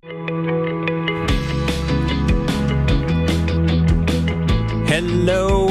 Hello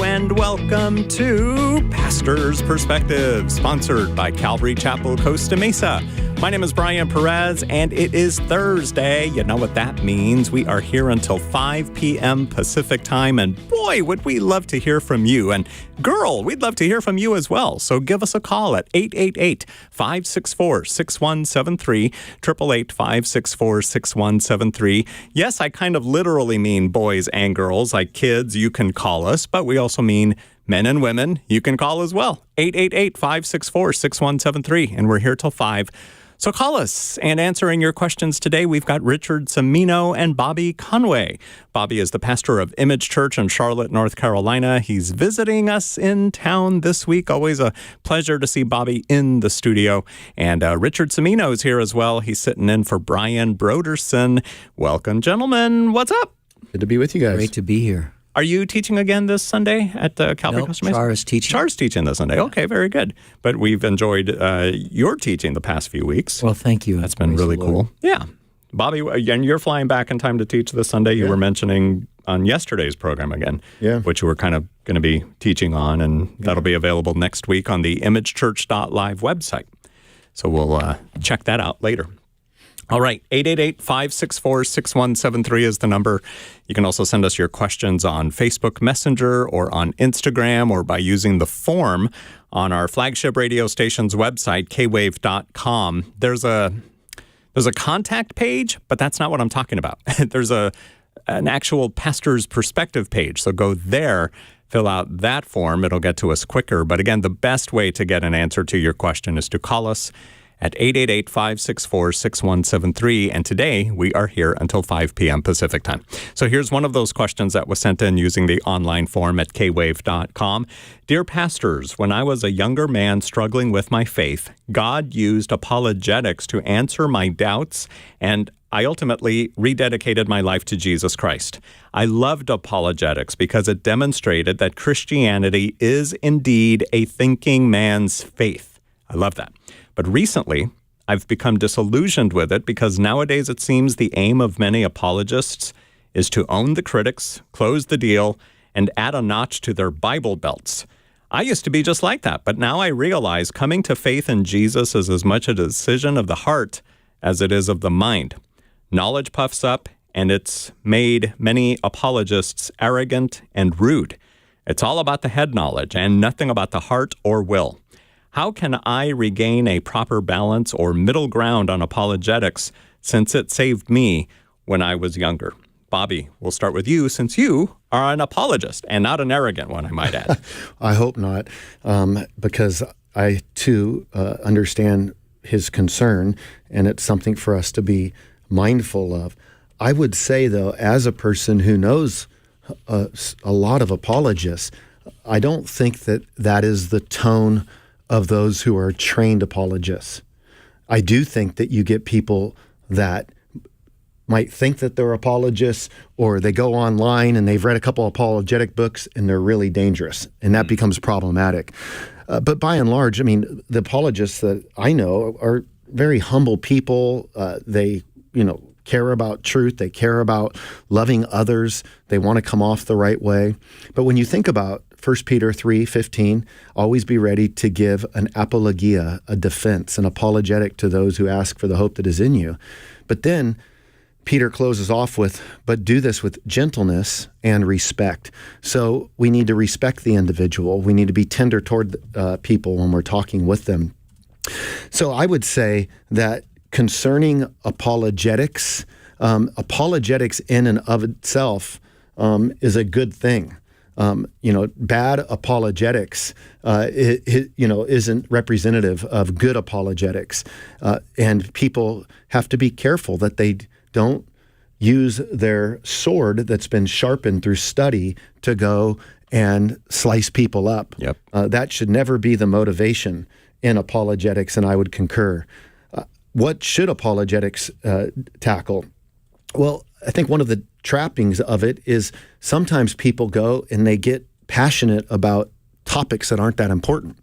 and welcome to Pastor's Perspective, sponsored by Calvary Chapel, Costa Mesa. My name is Brian Perez, and it is Thursday. You know what that means. We are here until 5 p.m. Pacific time, and boy, would we love to hear from you. And girl, we'd love to hear from you as well. So give us a call at 888-564-6173, 888-564-6173. Yes, I kind of literally mean boys and girls, like kids, you can call us, but we also mean men and women, you can call as well. 888-564-6173, and we're here till 5. So call us, and answering your questions today, we've got Richard Cimino and Bobby Conway. Bobby is the pastor of Image Church in Charlotte, North Carolina. He's visiting us in town this week. Always a pleasure to see Bobby in the studio. And Richard Cimino is here as well. He's sitting in for Brian Broderson. Welcome, gentlemen. What's up? Good to be with you guys. Great to be here. Are you teaching again this Sunday at Calvary Costa Mesa? Char is teaching. Char's teaching this Sunday. Okay, very good. But we've enjoyed your teaching the past few weeks. Well, thank you. That's been really cool. Yeah. Bobby, and you're flying back in time to teach this Sunday. You were mentioning on yesterday's program again, which you were kind of going to be teaching on, and that'll be available next week on the imagechurch.live website. So we'll check that out later. All right, 888-564-6173 is the number. You can also send us your questions on Facebook Messenger or on Instagram or by using the form on our flagship radio station's website, KWVE.com. There's a contact page, but that's not what I'm talking about. There's an actual pastor's perspective page, so go there, fill out that form. It'll get to us quicker. But again, the best way to get an answer to your question is to call us at 888-564-6173, and today we are here until 5 p.m. Pacific time. So here's one of those questions that was sent in using the online form at kwave.com. Dear pastors, when I was a younger man struggling with my faith, God used apologetics to answer my doubts, and I ultimately rededicated my life to Jesus Christ. I loved apologetics because it demonstrated that Christianity is indeed a thinking man's faith. I love that. But recently, I've become disillusioned with it because nowadays it seems the aim of many apologists is to own the critics, close the deal, and add a notch to their Bible belts. I used to be just like that, but now I realize coming to faith in Jesus is as much a decision of the heart as it is of the mind. Knowledge puffs up, and it's made many apologists arrogant and rude. It's all about the head knowledge and nothing about the heart or will. How can I regain a proper balance or middle ground on apologetics since it saved me when I was younger? Bobby, we'll start with you since you are an apologist and not an arrogant one, I might add. I hope not, because I, too, understand his concern, and it's something for us to be mindful of. I would say, though, as a person who knows a lot of apologists, I don't think that is the tone of those who are trained apologists. I do think that you get people that might think that they're apologists, or they go online and they've read a couple apologetic books and they're really dangerous, and that becomes problematic. But by and large, I mean, the apologists that I know are very humble people. They, care about truth. They care about loving others. They want to come off the right way. But when you think about 1 Peter 3:15, always be ready to give an apologia, a defense, an apologetic to those who ask for the hope that is in you. But then Peter closes off with, but do this with gentleness and respect. So we need to respect the individual. We need to be tender toward people when we're talking with them. So I would say that concerning apologetics, apologetics in and of itself is a good thing. Bad apologetics, isn't representative of good apologetics. And people have to be careful that they don't use their sword that's been sharpened through study to go and slice people up. Yep. That should never be the motivation in apologetics, and I would concur. What should apologetics tackle? Well, I think one of the trappings of it is sometimes people go and they get passionate about topics that aren't that important.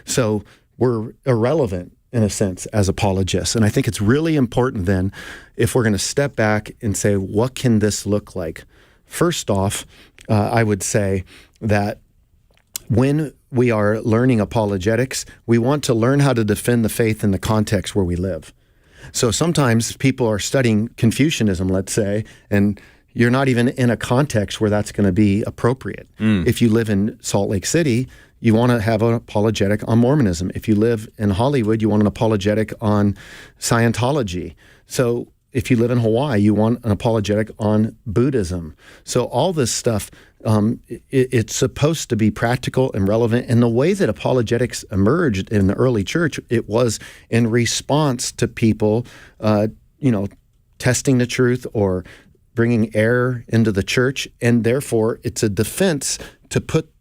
So we're irrelevant in a sense, as apologists. And I think it's really important then, if we're going to step back and say, what can this look like? First off, I would say that when we are learning apologetics, we want to learn how to defend the faith in the context where we live. So sometimes people are studying Confucianism, let's say, and you're not even in a context where that's going to be appropriate. If you live in Salt Lake City, you want to have an apologetic on Mormonism. If you live in Hollywood, you want an apologetic on Scientology. So if you live in Hawaii, you want an apologetic on Buddhism. So all this stuff, it's supposed to be practical and relevant. And the way that apologetics emerged in the early church, it was in response to people, testing the truth or bringing error into the church. And therefore, it's a defense to put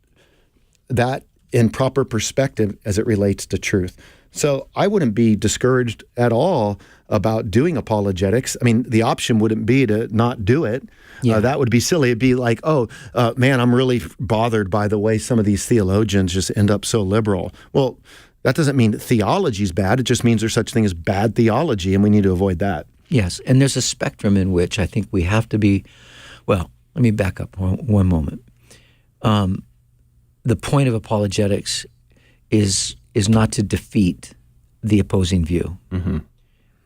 that in proper perspective as it relates to truth. So I wouldn't be discouraged at all about doing apologetics. I mean, the option wouldn't be to not do it. Yeah. That would be silly. It'd be like, man, I'm really bothered by the way some of these theologians just end up so liberal. Well, that doesn't mean that theology is bad. It just means there's such thing as bad theology, and we need to avoid that. Yes, and there's a spectrum in which I think we have to be, well, let me back up one moment. The point of apologetics is not to defeat the opposing view. Mm-hmm.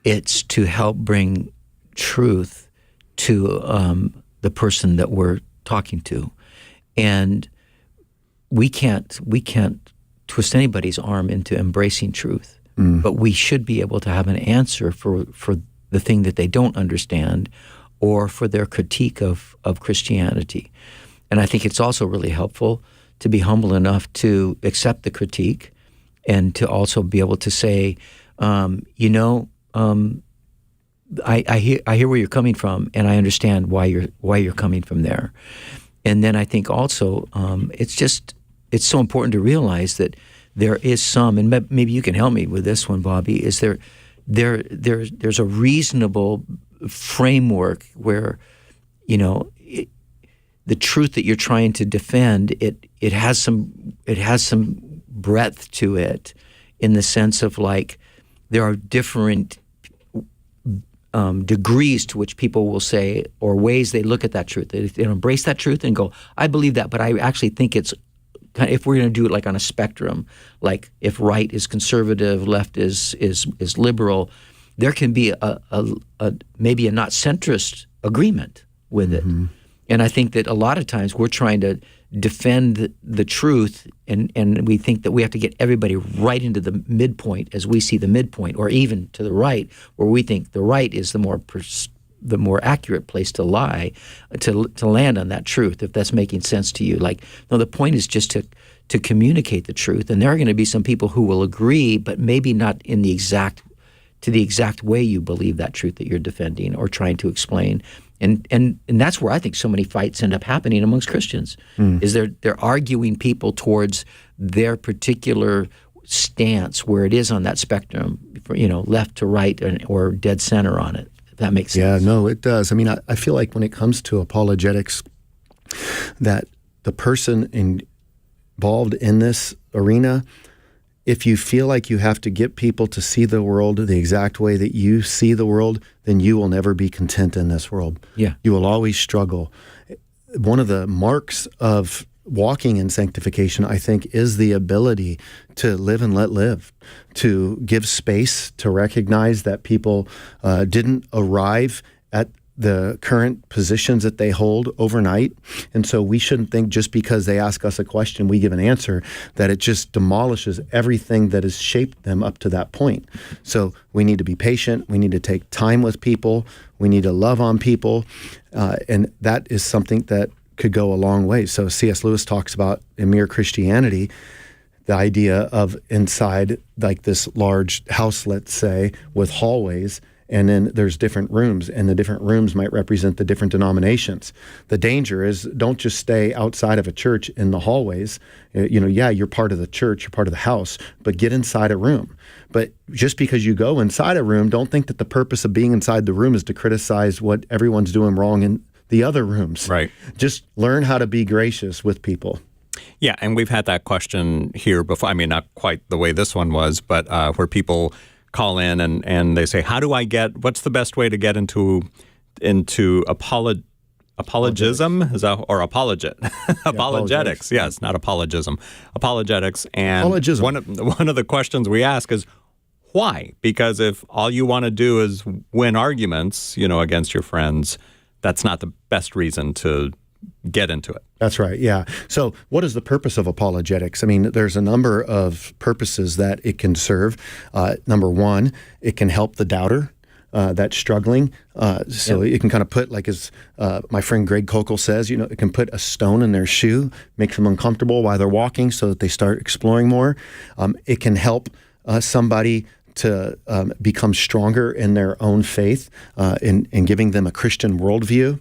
It's to help bring truth to the person that we're talking to. And we can't twist anybody's arm into embracing truth, but we should be able to have an answer for the thing that they don't understand or for their critique of Christianity. And I think it's also really helpful to be humble enough to accept the critique and to also be able to say, I hear where you're coming from, and I understand why you're coming from there. And then I think also it's so important to realize that there is some, and maybe you can help me with this one, Bobby. Is there's a reasonable framework where the truth that you're trying to defend it has some breadth to it, in the sense of like there are different degrees to which people will say, or ways they look at that truth. They embrace that truth and go, I believe that, but I actually think it's kind of, if we're going to do it like on a spectrum, like if right is conservative, left is liberal, there can be a maybe a not centrist agreement with it. Mm-hmm. And I think that a lot of times we're trying to defend the truth, and we think that we have to get everybody right into the midpoint as we see the midpoint, or even to the right, where we think the right is the more accurate place to lie, to land on that truth, if that's making sense to you. Like, no, the point is just to communicate the truth, and there are going to be some people who will agree, but maybe not in the exact way you believe that truth that you're defending or trying to explain. And that's where I think so many fights end up happening amongst Christians, is they're arguing people towards their particular stance, where it is on that spectrum, left to right or dead center on it. If that makes sense. Yeah, no, it does. I mean, I feel like when it comes to apologetics, that the person involved in this arena, if you feel like you have to get people to see the world the exact way that you see the world, then you will never be content in this world. Yeah. You will always struggle. One of the marks of walking in sanctification, I think, is the ability to live and let live, to give space, to recognize that people didn't arrive at the current positions that they hold overnight. And so we shouldn't think just because they ask us a question, we give an answer, that it just demolishes everything that has shaped them up to that point. So we need to be patient. We need to take time with people. We need to love on people. And that is something that could go a long way. So C.S. Lewis talks about in Mere Christianity, the idea of inside like this large house, let's say, with hallways, and then there's different rooms, and the different rooms might represent the different denominations. The danger is don't just stay outside of a church in the hallways. You're part of the church, you're part of the house, but get inside a room. But just because you go inside a room, don't think that the purpose of being inside the room is to criticize what everyone's doing wrong in the other rooms. Right. Just learn how to be gracious with people. Yeah, and we've had that question here before. I mean, not quite the way this one was, but where people call in and they say, what's the best way to get into apologism? Is that, or apologetics? Yes, not apologism. Apologetics. And one of the questions we ask is, why? Because if all you want to do is win arguments, against your friends, that's not the best reason to get into it. That's right, yeah. So what is the purpose of apologetics? I mean, there's a number of purposes that it can serve. Number one, it can help the doubter that's struggling. It can kind of put, like as my friend Greg Kokel says, it can put a stone in their shoe, make them uncomfortable while they're walking so that they start exploring more. It can help somebody to become stronger in their own faith in giving them a Christian worldview.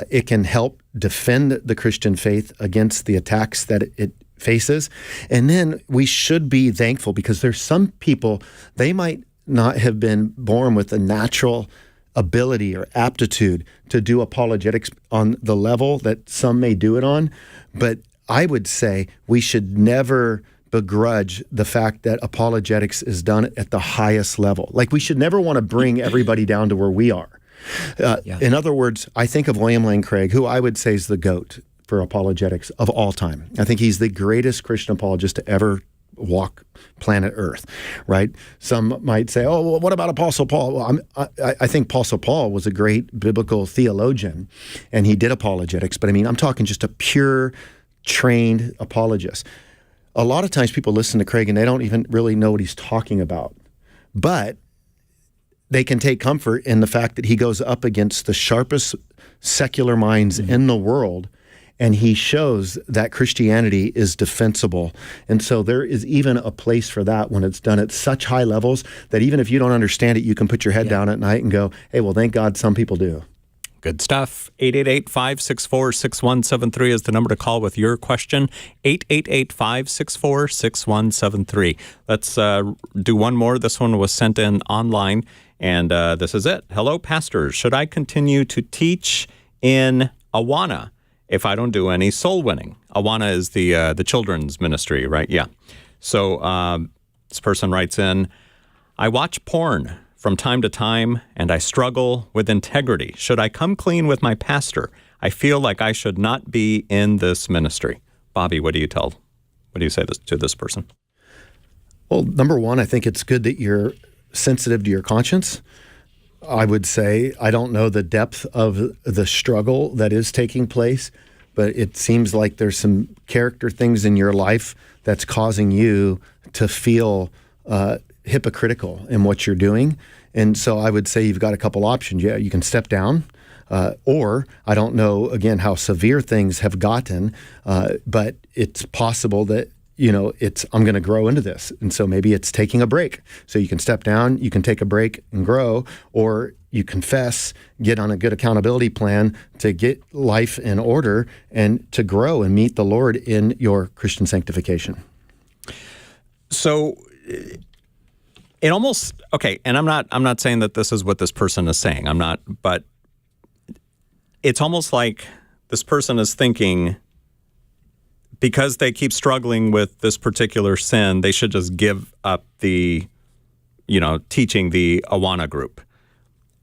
It can help defend the Christian faith against the attacks that it faces. And then we should be thankful because there's some people, they might not have been born with a natural ability or aptitude to do apologetics on the level that some may do it on. But I would say we should never begrudge the fact that apologetics is done at the highest level. Like, we should never want to bring everybody down to where we are. In other words, I think of William Lane Craig, who I would say is the GOAT for apologetics of all time. I think he's the greatest Christian apologist to ever walk planet Earth, right? Some might say, oh, well, what about Apostle Paul? Well, I think Apostle Paul was a great biblical theologian, and he did apologetics. But I mean, I'm talking just a pure, trained apologist. A lot of times people listen to Craig and they don't even really know what he's talking about. But they can take comfort in the fact that he goes up against the sharpest secular minds in the world, and he shows that Christianity is defensible. And so there is even a place for that when it's done at such high levels that even if you don't understand it, you can put your head down at night and go, hey, well, thank God some people do. Good stuff. 888-564-6173 is the number to call with your question. 888-564-6173. Let's do one more. This one was sent in online, and this is it. Hello, pastors. Should I continue to teach in Awana if I don't do any soul winning? Awana is the children's ministry, right? Yeah. So this person writes in, I watch porn from time to time, and I struggle with integrity. Should I come clean with my pastor? I feel like I should not be in this ministry. Bobby, what do you say to this person? Well, number one, I think it's good that you're sensitive to your conscience. I would say I don't know the depth of the struggle that is taking place, but it seems like there's some character things in your life that's causing you to feel hypocritical in what you're doing. And so I would say you've got a couple options. Yeah, you can step down, or I don't know, again, how severe things have gotten, but it's possible that, I'm going to grow into this. And so maybe it's taking a break. So you can step down, you can take a break and grow, or you confess, get on a good accountability plan to get life in order and to grow and meet the Lord in your Christian sanctification. So it almost, okay, and I'm not saying that this is what this person is saying. I'm not, but it's almost like this person is thinking because they keep struggling with this particular sin, they should just give up the, teaching the Awana group.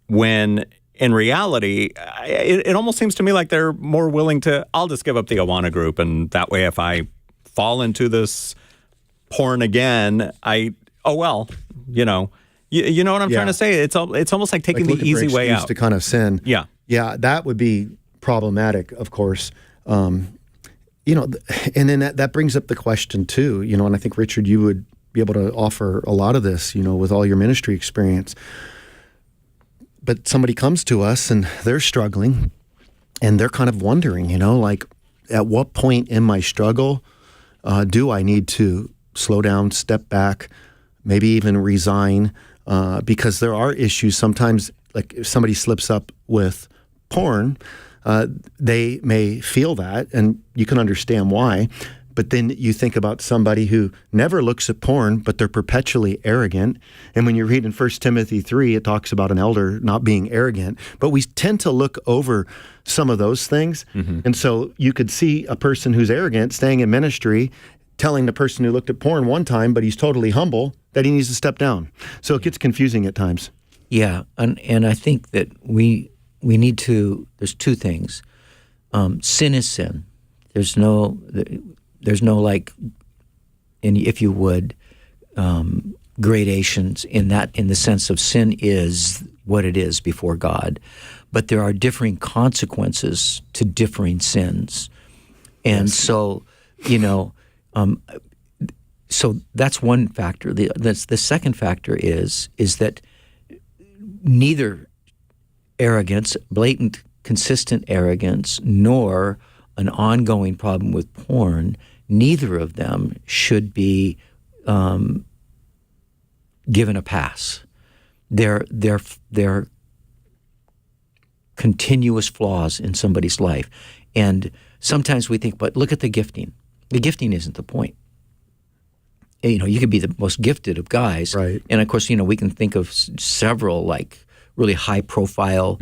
When in reality, it almost seems to me like they're more willing to, I'll just give up the Awana group, and that way if I fall into this porn again, you know what I'm trying to say? It's almost like taking the easy way out. To kind of sin. Yeah. Yeah, that would be problematic, of course. And then that brings up the question too, and I think, Richard, you would be able to offer a lot of this, with all your ministry experience. But somebody comes to us and they're struggling and they're kind of wondering, like, at what point in my struggle do I need to slow down, step back, maybe even resign, because there are issues sometimes, like if somebody slips up with porn, they may feel that, and you can understand why. But then you think about somebody who never looks at porn, but they're perpetually arrogant. And when you read in 1 Timothy 3, it talks about an elder not being arrogant. But we tend to look over some of those things. And so you could see a person who's arrogant staying in ministry, telling the person who looked at porn one time, but he's totally humble, that he needs to step down. So it gets confusing at times. Yeah, and I think that we need to, there's two things. Sin is sin. There's no like, and if you would, gradations in the sense of sin is what it is before God. But there are differing consequences to differing sins. And so, so that's one factor. The second factor is that neither arrogance, blatant, consistent arrogance, nor an ongoing problem with porn, neither of them should be given a pass. They're continuous flaws in somebody's life. And sometimes we think, but look at the gifting. The gifting isn't the point. You could be the most gifted of guys. Right. And of course, we can think of several like really high profile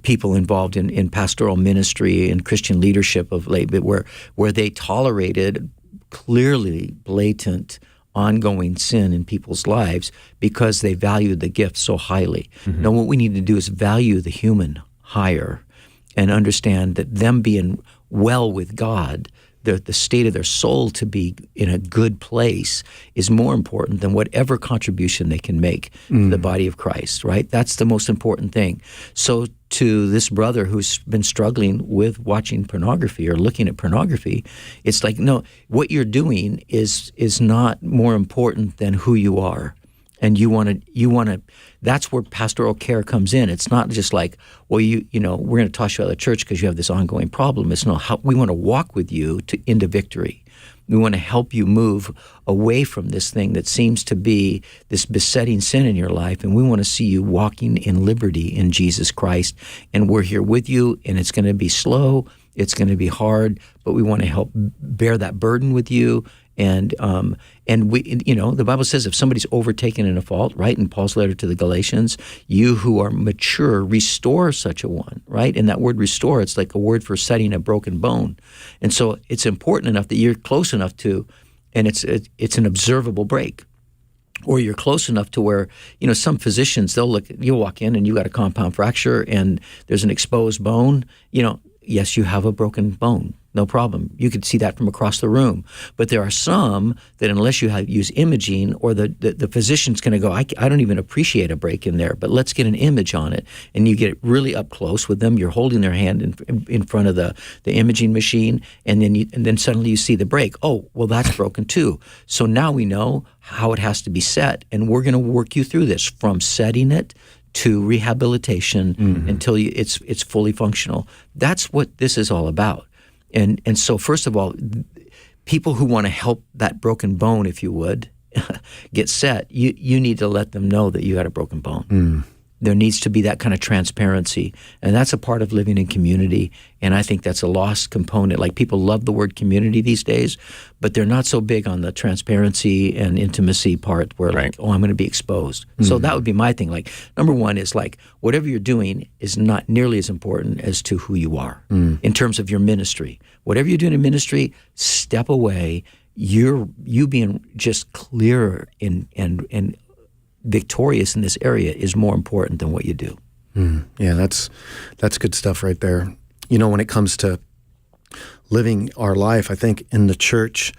people involved in pastoral ministry and Christian leadership of late, but where they tolerated clearly blatant ongoing sin in people's lives because they valued the gift so highly. Now what we need to do is value the human higher and understand that them being well with God, the state of their soul to be in a good place is more important than whatever contribution they can make to the body of Christ, right? That's the most important thing. So to this brother who's been struggling with watching pornography or looking at pornography, it's like, no, what you're doing is not more important than who you are. And you want to. That's where pastoral care comes in. It's not just like, well, we're going to toss you out of the church because you have this ongoing problem. It's not how we want to walk with you into victory. We want to help you move away from this thing that seems to be this besetting sin in your life, and we want to see you walking in liberty in Jesus Christ. And we're here with you, and it's going to be slow. It's going to be hard, but we want to help bear that burden with you. And we, the Bible says if somebody's overtaken in a fault, right, in Paul's letter to the Galatians, you who are mature, restore such a one, right? And that word restore, it's like a word for setting a broken bone. And so it's important enough that you're close enough to, and it's an observable break. Or you're close enough to where, some physicians, you'll walk in and you got a compound fracture and there's an exposed bone, yes, you have a broken bone. No problem. You could see that from across the room. But there are some that unless you use imaging or the physician's going to go, I don't even appreciate a break in there, but let's get an image on it. And you get really up close with them. You're holding their hand in front of the imaging machine, and then suddenly you see the break. Oh, well, that's broken too. So now we know how it has to be set, and we're going to work you through this from setting it to rehabilitation until it's fully functional. That's what this is all about. And so first of all, people who want to help that broken bone, if you would, get set, you need to let them know that you got a broken bone. There needs to be that kind of transparency, and that's a part of living in community, and I think that's a lost component. Like, people love the word community these days, but they're not so big on the transparency and intimacy part where right. like, oh, I'm going to be exposed. So that would be my thing. Like, number one is like, whatever you're doing is not nearly as important as to who you are in terms of your ministry. Whatever you're doing in ministry, step away. You being just clearer and victorious in this area is more important than what you do. Yeah, that's good stuff right there. When it comes to living our life, I think in the church,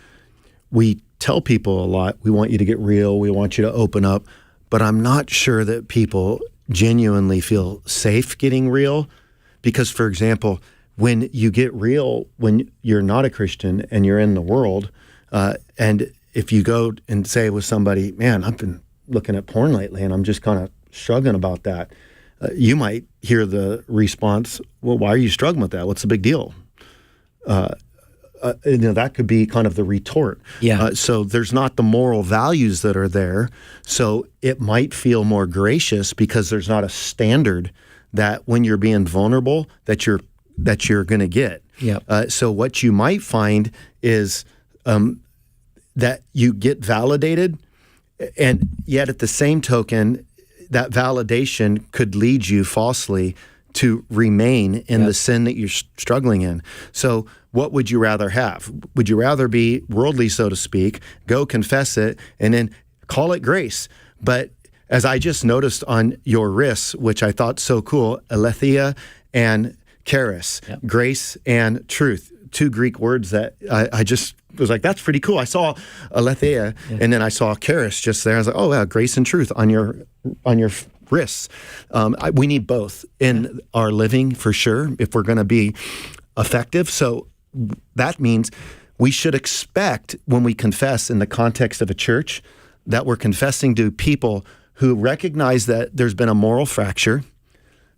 we tell people a lot, we want you to get real, we want you to open up, but I'm not sure that people genuinely feel safe getting real because, for example, when you get real, when you're not a Christian and you're in the world, and if you go and say with somebody, man, I've been looking at porn lately and I'm just kind of struggling about that, you might hear the response, well, why are you struggling with that? What's the big deal? That could be kind of the retort. Yeah. So there's not the moral values that are there. So it might feel more gracious because there's not a standard that when you're being vulnerable, that you're that you're going to get. Yep. So what you might find is that you get validated, and yet at the same token, that validation could lead you falsely to remain in the sin that you're struggling in. So what would you rather have? Would you rather be worldly, so to speak, go confess it, and then call it grace? But as I just noticed on your wrists, which I thought so cool, aletheia and charis, grace and truth, two Greek words that I just was like, that's pretty cool. I saw aletheia and then I saw charis just there. I was like, oh, yeah, grace and truth on your wrists. We need both in our living for sure if we're going to be effective. So that means we should expect when we confess in the context of a church that we're confessing to people who recognize that there's been a moral fracture,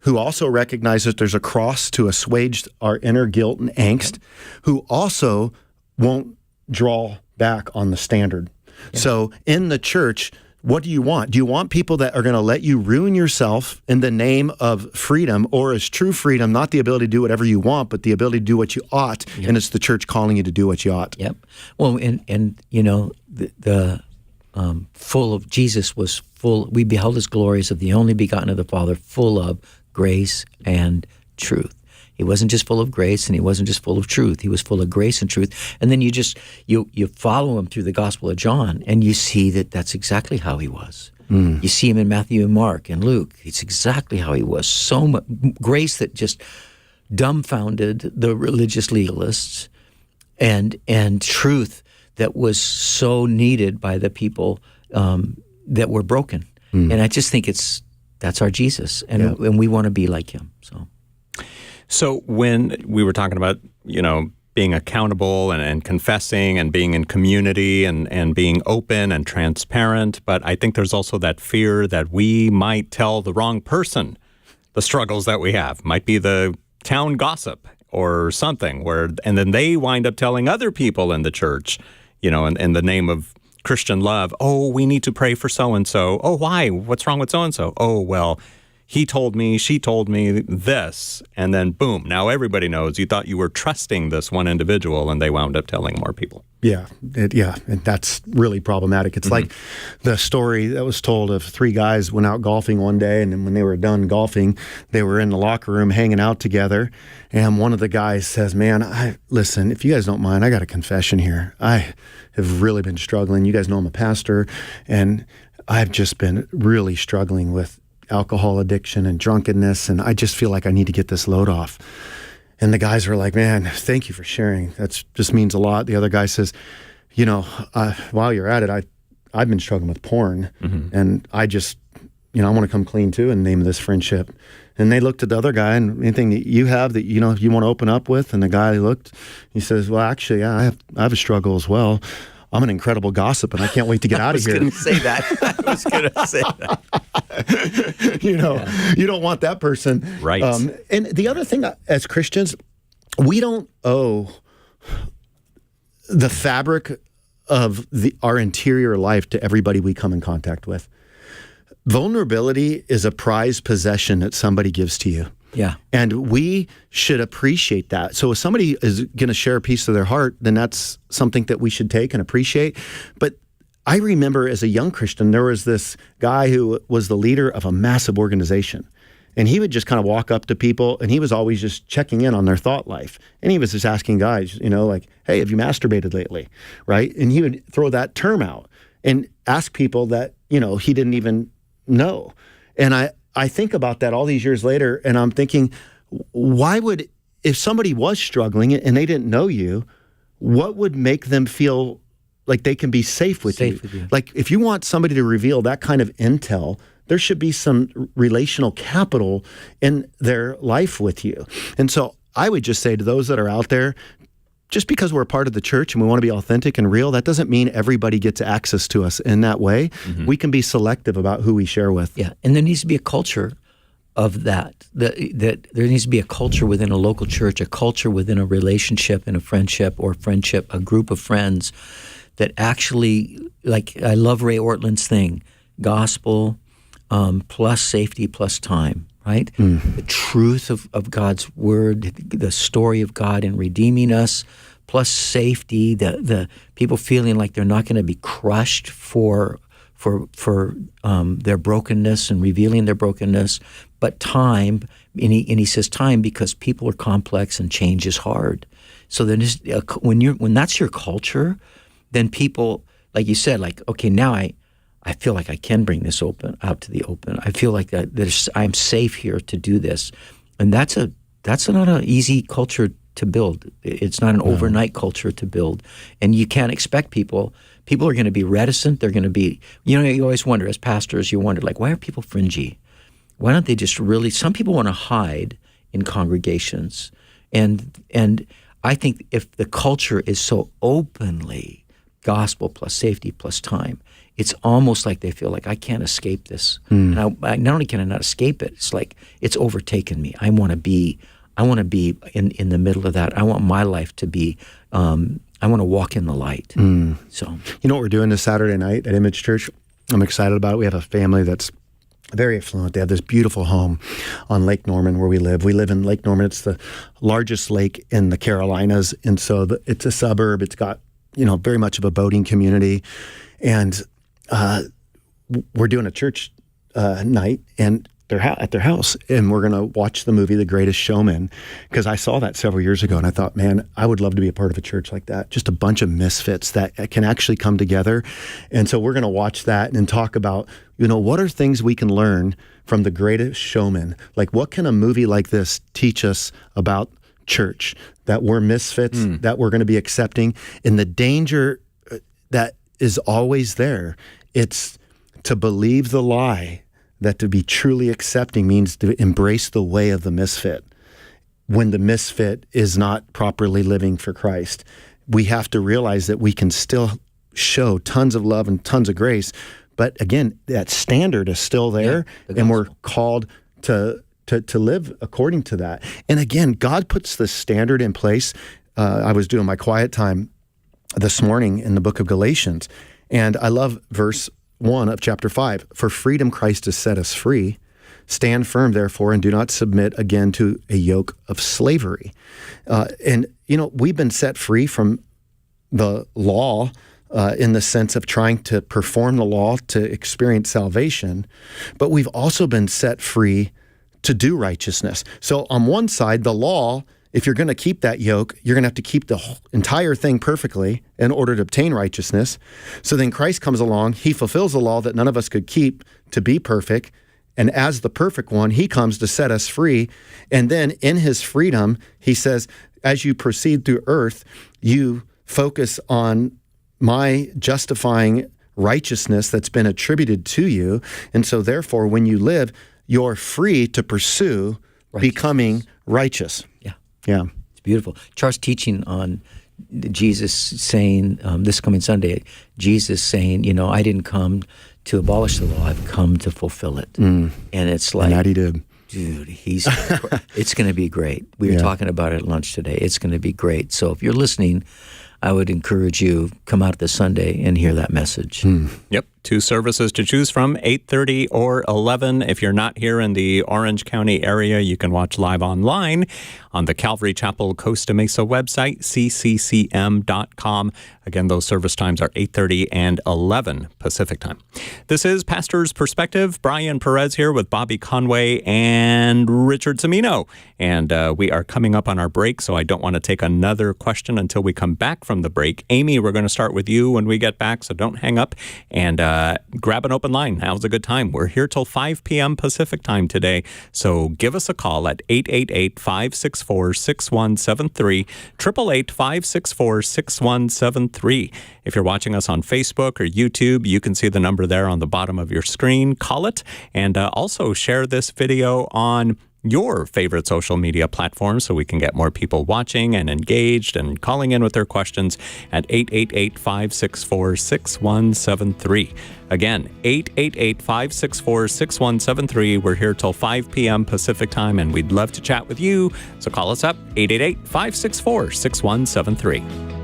who also recognize that there's a cross to assuage our inner guilt and angst, who also won't draw back on the standard. Yeah. So in the church, what do you want? Do you want people that are going to let you ruin yourself in the name of freedom, or is true freedom not the ability to do whatever you want, but the ability to do what you ought, and it's the church calling you to do what you ought? Yep. Well, and you know, the full of Jesus was full. We beheld his glories of the only begotten of the Father, full of grace and truth. He wasn't just full of grace, and he wasn't just full of truth. He was full of grace and truth. And then you follow him through the Gospel of John, and you see that that's exactly how he was. You see him in Matthew and Mark and Luke. It's exactly how he was. So much grace that just dumbfounded the religious legalists, and truth that was so needed by the people that were broken. And I just think that's our Jesus, and we want to be like him. So when we were talking about, being accountable and confessing and being in community and being open and transparent, but I think there's also that fear that we might tell the wrong person the struggles that we have. Might be the town gossip or something, and then they wind up telling other people in the church, in the name of Christian love, oh, we need to pray for so-and-so. Oh, why? What's wrong with so-and-so? Oh, well, he told me, she told me this, and then boom, now everybody knows you thought you were trusting this one individual, and they wound up telling more people. Yeah, and that's really problematic. It's like the story that was told of three guys went out golfing one day, and then when they were done golfing, they were in the locker room hanging out together, and one of the guys says, man, listen, if you guys don't mind, I got a confession here. I have really been struggling. You guys know I'm a pastor, and I've just been really struggling with alcohol addiction and drunkenness, and I just feel like I need to get this load off. And the guys were like, man, thank you for sharing. That just means a lot. The other guy says, while you're at it, I've been struggling with porn, and I just, I want to come clean too in the name of this friendship. And they looked at the other guy, and anything that you have that, you want to open up with? And the guy looked, he says, well, actually, yeah, I have a struggle as well. I'm an incredible gossip, and I can't wait to get out of here. I was going to say that. You don't want that person. Right. And the other thing, as Christians, we don't owe the fabric of our interior life to everybody we come in contact with. Vulnerability is a prized possession that somebody gives to you. Yeah. And we should appreciate that. So if somebody is going to share a piece of their heart, then that's something that we should take and appreciate. But I remember as a young Christian, there was this guy who was the leader of a massive organization. And he would just kind of walk up to people, and he was always just checking in on their thought life. And he was just asking guys, like, hey, have you masturbated lately? Right? And he would throw that term out and ask people that, he didn't even know. And I think about that all these years later, and I'm thinking, if somebody was struggling and they didn't know you, what would make them feel like they can be safe with you? Like, if you want somebody to reveal that kind of intel, there should be some relational capital in their life with you. And so I would just say to those that are out there, just because we're a part of the church and we want to be authentic and real, that doesn't mean everybody gets access to us in that way. We can be selective about who we share with. Yeah, and there needs to be a culture of that. That there needs to be a culture within a local church, a culture within a relationship and a group of friends that actually, like, I love Ray Ortland's thing, gospel plus safety plus time, right? The truth of God's word, the story of God in redeeming us, plus safety, the people feeling like they're not going to be crushed for their brokenness and revealing their brokenness, but time, and he says time because people are complex and change is hard. So then when that's your culture, then people, like you said, like, okay, now I feel like I can bring this out to the open. I feel like I'm safe here to do this, and that's not an easy culture to build. It's not an overnight culture to build, and you can't expect people. People are going to be reticent. They're going to be, you always wonder as pastors, you wonder like, why are people fringy? Why don't they just really? Some people want to hide in congregations, and I think if the culture is so openly gospel plus safety plus time, it's almost like they feel like I can't escape this. And I not only can I not escape it, it's like it's overtaken me. I want to be in the middle of that. I want my life to be. I want to walk in the light. So, you know what we're doing this Saturday night at Image Church? I'm excited about it. We have a family that's very affluent. They have this beautiful home on Lake Norman where we live. We live in Lake Norman. It's the largest lake in the Carolinas, and so it's a suburb. It's got very much of a boating community, and we're doing a church night and at their house, and we're going to watch the movie The Greatest Showman, because I saw that several years ago, and I thought, man, I would love to be a part of a church like that, just a bunch of misfits that can actually come together. And so we're going to watch that and talk about, what are things we can learn from The Greatest Showman? Like, what can a movie like this teach us about church, that we're misfits, that we're going to be accepting, and the danger that is always there. It's to believe the lie that to be truly accepting means to embrace the way of the misfit. When the misfit is not properly living for Christ, we have to realize that we can still show tons of love and tons of grace, but again, that standard is still there, and we're called to live according to that. And again, God puts the standard in place. I was doing my quiet time this morning in the book of Galatians, and I love verse 1 of chapter 5. For freedom Christ has set us free. Stand firm, therefore, and do not submit again to a yoke of slavery. And we've been set free from the law in the sense of trying to perform the law to experience salvation, but we've also been set free to do righteousness. So on one side, the law, if you're going to keep that yoke, you're going to have to keep the entire thing perfectly in order to obtain righteousness. So then Christ comes along, he fulfills the law that none of us could keep to be perfect, and as the perfect one, he comes to set us free. And then in his freedom, he says, as you proceed through earth, you focus on my justifying righteousness that's been attributed to you. And so therefore, when you live, you're free to pursue becoming righteous. Yeah. It's beautiful. Charles teaching on Jesus saying, this coming Sunday, Jesus saying, I didn't come to abolish the law, I've come to fulfill it. And it's like, and that he did. Dude, it's going to be great. We were talking about it at lunch today. It's going to be great. So if you're listening, I would encourage you, come out this Sunday and hear that message. Yep. 2 services to choose from, 8:30 or 11. If you're not here in the Orange County area, you can watch live online on the Calvary Chapel Costa Mesa website, cccm.com. Again, those service times are 8:30 and 11 Pacific time. This is Pastor's Perspective. Brian Perez here with Bobby Conway and Richard Cimino. And we are coming up on our break, so I don't want to take another question until we come back from the break. Amy, we're going to start with you when we get back, so don't hang up. And grab an open line. Now's a good time. We're here till 5 p.m. Pacific time today. So give us a call at 888-564-6173, 888-564-6173. If you're watching us on Facebook or YouTube, you can see the number there on the bottom of your screen. Call it, and also share this video on your favorite social media platform so we can get more people watching and engaged and calling in with their questions at 888-564-6173. Again, 888-564-6173. We're here till 5 p.m. Pacific time, and we'd love to chat with you. So call us up, 888-564-6173.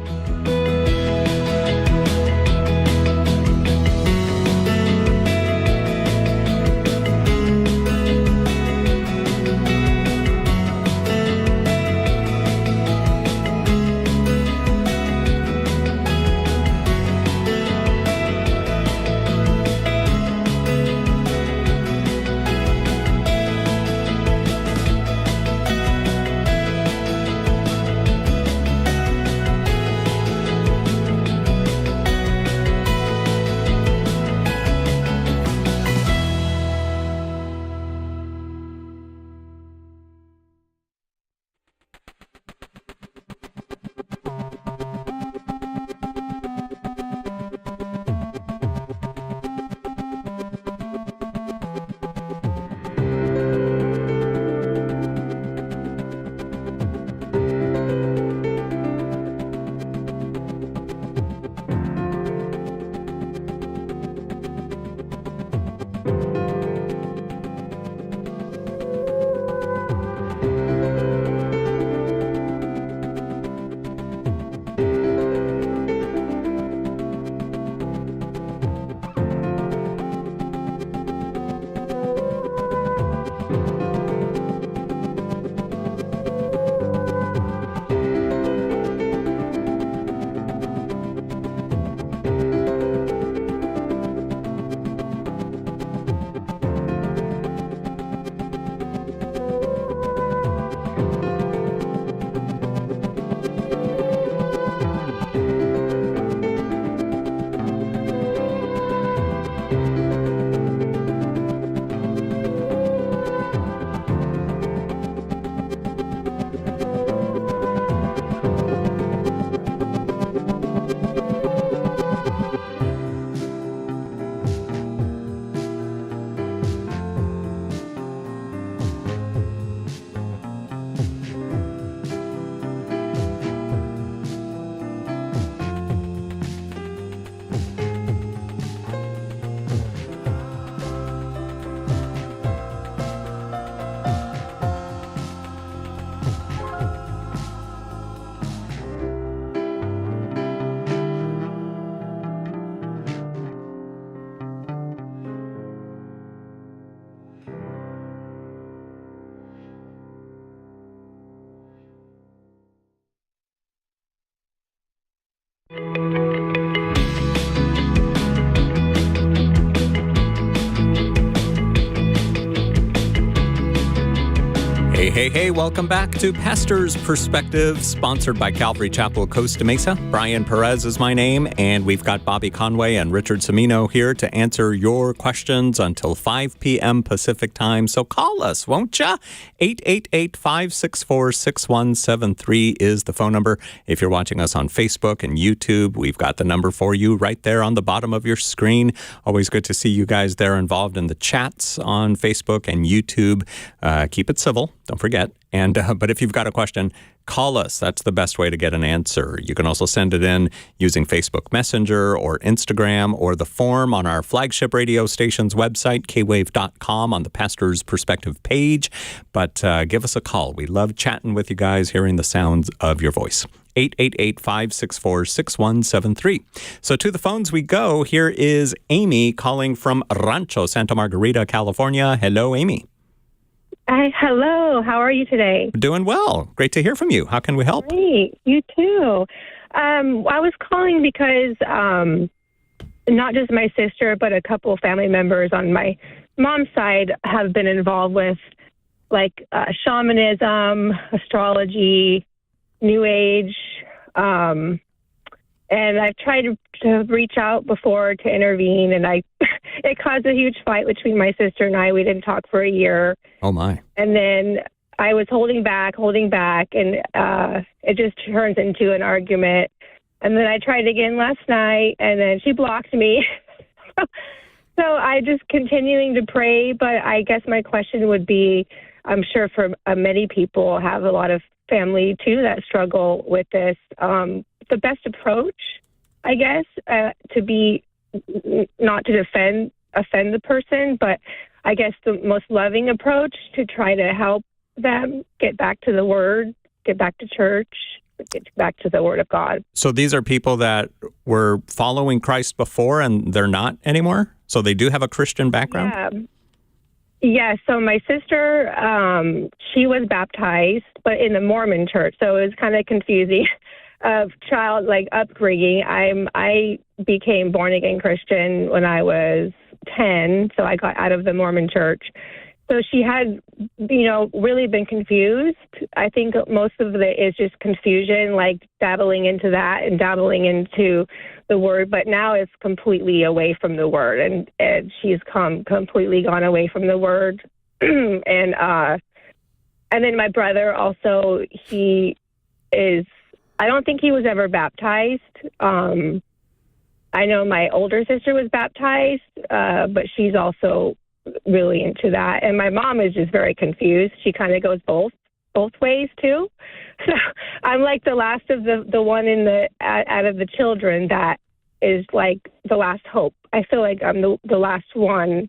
Hey, welcome back to Pastor's Perspective, sponsored by Calvary Chapel, Costa Mesa. Brian Perez is my name, and we've got Bobby Conway and Richard Cimino here to answer your questions until 5 p.m. Pacific time. So call us, won't ya? 888-564-6173 is the phone number. If you're watching us on Facebook and YouTube, we've got the number for you right there on the bottom of your screen. Always good to see you guys there involved in the chats on Facebook and YouTube. Keep it civil. Don't forget. And but if you've got a question, call us. That's the best way to get an answer. You can also send it in using Facebook Messenger or Instagram or the form on our flagship radio station's website, KWVE.com, on the Pastor's Perspective page. But give us a call. We love chatting with you guys, hearing the sounds of your voice. 888-564-6173. So to the phones we go. Here is Amy calling from Rancho Santa Margarita, California. Hello, Amy. Hello. How are you today? Doing well. Great to hear from you. How can we help? Great. You too. I was calling because not just my sister, but a couple family members on my mom's side have been involved with like shamanism, astrology, New Age, and I've tried to reach out before to intervene, and it caused a huge fight between my sister and I. We didn't talk for a year. Oh, my. And then I was holding back, and it just turns into an argument. And then I tried again last night, and then she blocked me. So I just continuing to pray, but I guess my question would be, I'm sure for many people have a lot of family, too, that struggle with this. The best approach, I guess, to be not to offend the person, but I guess the most loving approach to try to help them get back to the Word, get back to church, get back to the Word of God. So these are people that were following Christ before and they're not anymore? So they do have a Christian background? Yeah, so my sister, she was baptized, but in the Mormon church, so it was kind of confusing. Child like upbringing. I became born again Christian when I was 10, so I got out of the Mormon church. So she had, really been confused. I think most of it is just confusion, like dabbling into that and dabbling into the Word, but now it's completely away from the Word, and she's completely gone away from the Word. And then my brother also, I don't think he was ever baptized. I know my older sister was baptized, but she's also really into that. And my mom is just very confused. She kind of goes both ways too. So I'm like the last of the one out of the children that is like the last hope. I feel like I'm the last one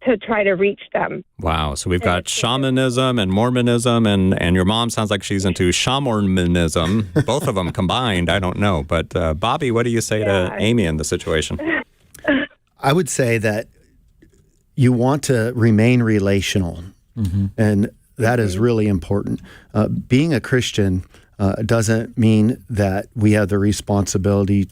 to try to reach them. Wow. So we've got shamanism and Mormonism, and your mom sounds like she's into shamanism. Both of them combined. I don't know. But Bobby, what do you say to Amy in the situation? I would say that you want to remain relational, and that is really important. Being a Christian doesn't mean that we have the responsibility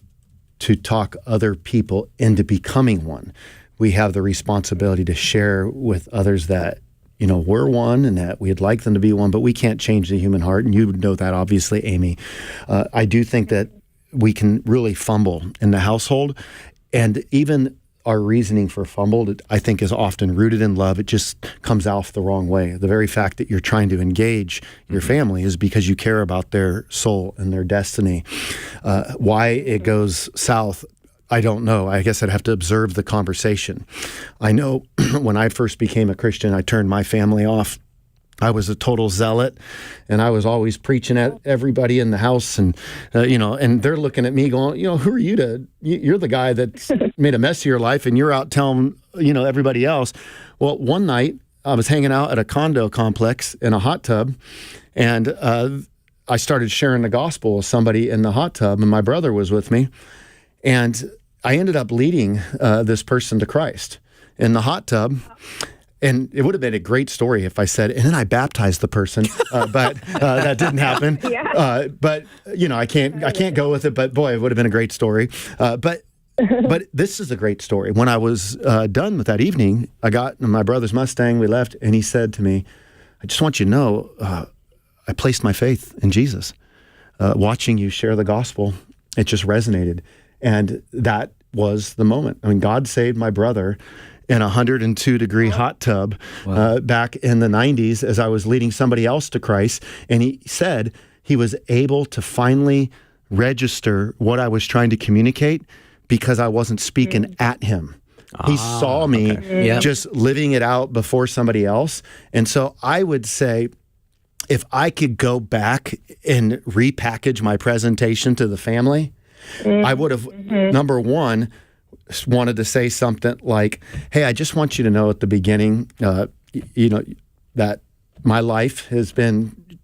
to talk other people into becoming one. We have the responsibility to share with others that, we're one and that we'd like them to be one, but we can't change the human heart. And you know that, obviously, Amy. I do think that we can really fumble in the household, and even our reasoning for fumbled, I think, is often rooted in love. It just comes off the wrong way. The very fact that you're trying to engage your family is because you care about their soul and their destiny. Why it goes south, I don't know. I guess I'd have to observe the conversation. I know when I first became a Christian, I turned my family off. I was a total zealot, and I was always preaching at everybody in the house, and and they're looking at me going, who are you you're the guy that's made a mess of your life, and you're out telling, everybody else. Well, one night I was hanging out at a condo complex in a hot tub, and I started sharing the gospel with somebody in the hot tub, and my brother was with me, and I ended up leading this person to Christ in the hot tub. And it would have been a great story if I said, and then I baptized the person, but that didn't happen. But I can't go with it. But boy, it would have been a great story. But this is a great story. When I was done with that evening, I got in my brother's Mustang. We left, and he said to me, I just want you to know, I placed my faith in Jesus. Watching you share the gospel, it just resonated. And that was the moment. I mean, God saved my brother in a 102-degree hot tub back in the 90s as I was leading somebody else to Christ. And he said he was able to finally register what I was trying to communicate because I wasn't speaking at him. He saw me just living it out before somebody else. And so I would say, if I could go back and repackage my presentation to the family, I would have, number one, wanted to say something like, hey, I just want you to know at the beginning, that my life has been,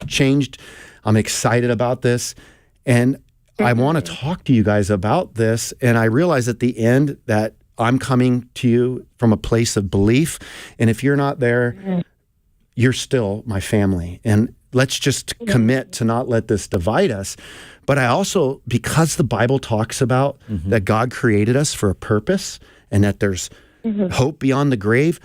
changed. I'm excited about this. And I want to talk to you guys about this. And I realize at the end that I'm coming to you from a place of belief. And if you're not there, you're still my family. And let's just commit to not let this divide us. But I also, because the Bible talks about that God created us for a purpose and that there's hope beyond the grave,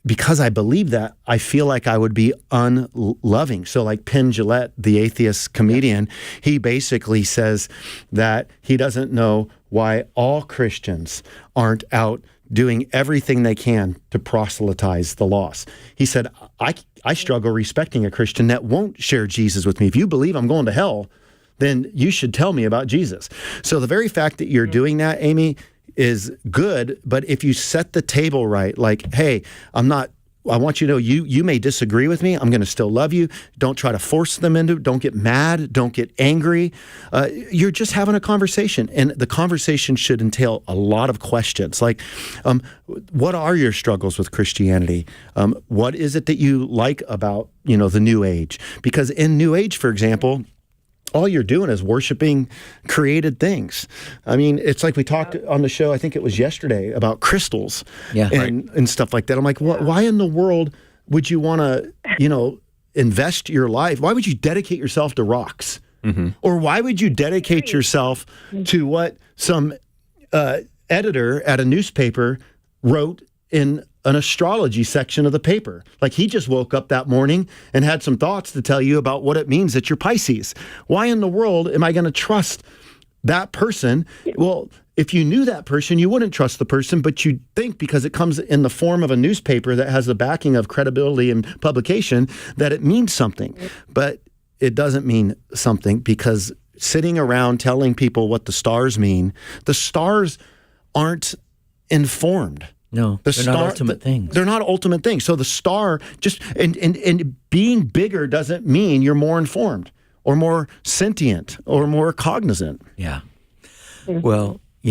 because I believe that, I feel like I would be unloving. So like Penn Jillette, the atheist comedian, he basically says that he doesn't know why all Christians aren't out doing everything they can to proselytize the lost. He said, I struggle respecting a Christian that won't share Jesus with me. If you believe I'm going to hell, then you should tell me about Jesus. So the very fact that you're doing that, Amy, is good. But if you set the table right, like, hey, I want you to know you may disagree with me. I'm going to still love you. Don't try to force them into it. Don't get mad. Don't get angry. You're just having a conversation. And the conversation should entail a lot of questions. Like, what are your struggles with Christianity? What is it that you like about, the New Age? Because in New Age, for example, all you're doing is worshiping created things. I mean, it's like we talked on the show, I think it was yesterday, about crystals and stuff like that. I'm like, why in the world would you want to, invest your life? Why would you dedicate yourself to rocks? Or why would you dedicate yourself to what some editor at a newspaper wrote in an astrology section of the paper? Like, he just woke up that morning and had some thoughts to tell you about what it means that you're Pisces. Why in the world am I going to trust that person? Well, if you knew that person, you wouldn't trust the person, but you think because it comes in the form of a newspaper that has the backing of credibility and publication that it means something. But it doesn't mean something, because sitting around telling people what the stars mean, the stars aren't informed. No, they're not ultimate things. They're not ultimate things. So the star just, and being bigger doesn't mean you're more informed or more sentient or more cognizant. Yeah. Well, I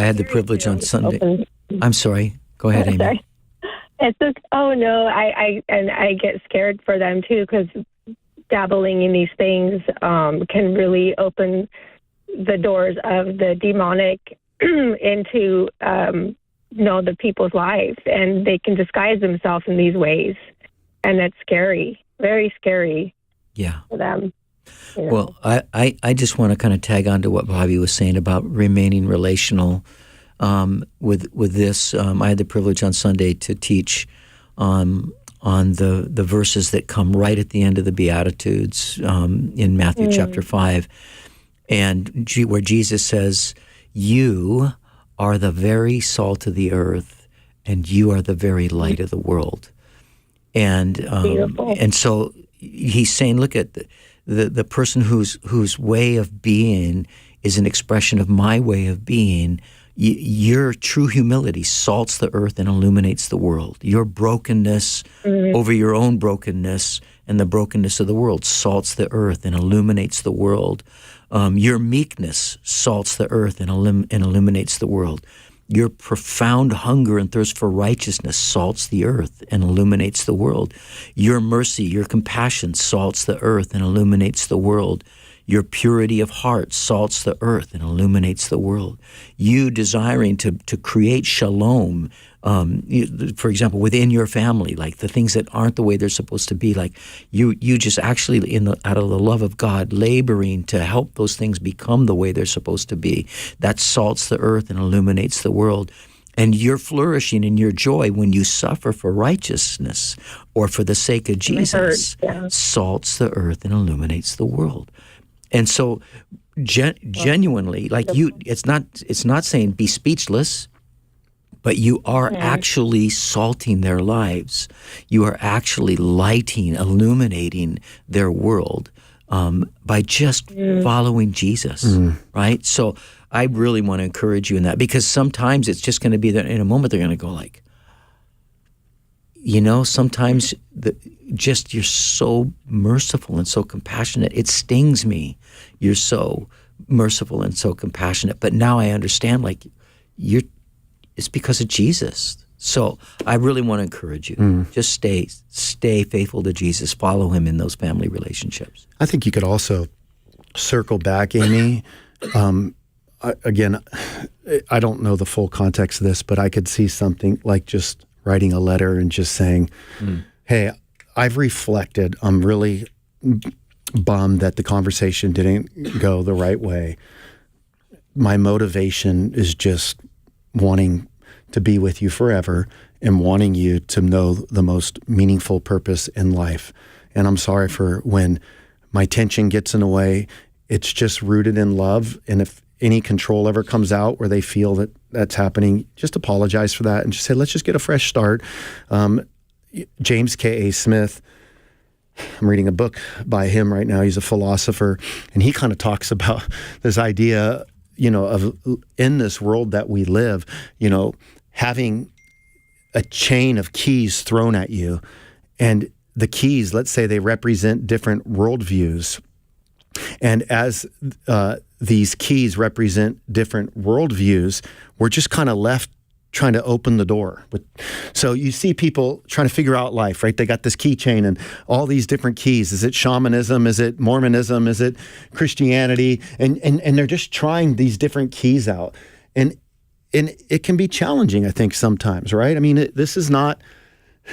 had the privilege on Sunday. I'm sorry. Go ahead, Amy. Sorry. It's okay. Oh no, I get scared for them too, because dabbling in these things can really open the doors of the demonic into the people's lives, and they can disguise themselves in these ways, and that's scary, very scary. Yeah. For them. Well, I just want to kind of tag on to what Bobby was saying about remaining relational with this. I had the privilege on Sunday to teach on the verses that come right at the end of the Beatitudes in Matthew chapter 5, and where Jesus says, "You are the very salt of the earth, and you are the very light of the world." And so he's saying, look at the person whose way of being is an expression of my way of being. Your true humility salts the earth and illuminates the world. Your brokenness over your own brokenness and the brokenness of the world salts the earth and illuminates the world. Your meekness salts the earth and illuminates the world. Your profound hunger and thirst for righteousness salts the earth and illuminates the world. Your mercy, your compassion salts the earth and illuminates the world. Your purity of heart salts the earth and illuminates the world. You desiring to create shalom, for example, within your family, like the things that aren't the way they're supposed to be, like you just actually, out of the love of God, laboring to help those things become the way they're supposed to be. That salts the earth and illuminates the world. And you're flourishing in your joy when you suffer for righteousness or for the sake of Jesus, salts the earth and illuminates the world. And so genuinely, like it's not saying be speechless, but you are actually salting their lives. You are actually lighting, illuminating their world by just following Jesus, right? So I really want to encourage you in that, because sometimes it's just going to be that in a moment they're going to go like, sometimes you're so merciful and so compassionate. It stings me. You're so merciful and so compassionate. But now I understand, like, it's because of Jesus. So I really want to encourage you. Just stay faithful to Jesus. Follow him in those family relationships. I think you could also circle back, Amy. Again, I don't know the full context of this, but I could see something like just writing a letter and just saying, hey, I've reflected. I'm really bummed that the conversation didn't go the right way. My motivation is just wanting to be with you forever and wanting you to know the most meaningful purpose in life. And I'm sorry for when my tension gets in the way. It's just rooted in love. And if any control ever comes out where they feel that that's happening, just apologize for that and just say, let's just get a fresh start. James K.A. Smith, I'm reading a book by him right now. He's a philosopher, and he kind of talks about this idea, of in this world that we live, having a chain of keys thrown at you. And the keys, let's say they represent different worldviews. And as these keys represent different worldviews, we're just kind of left trying to open the door. So you see people trying to figure out life, right? They got this keychain and all these different keys. Is it shamanism? Is it Mormonism? Is it Christianity? And they're just trying these different keys out. And it can be challenging, I think, sometimes, right? I mean,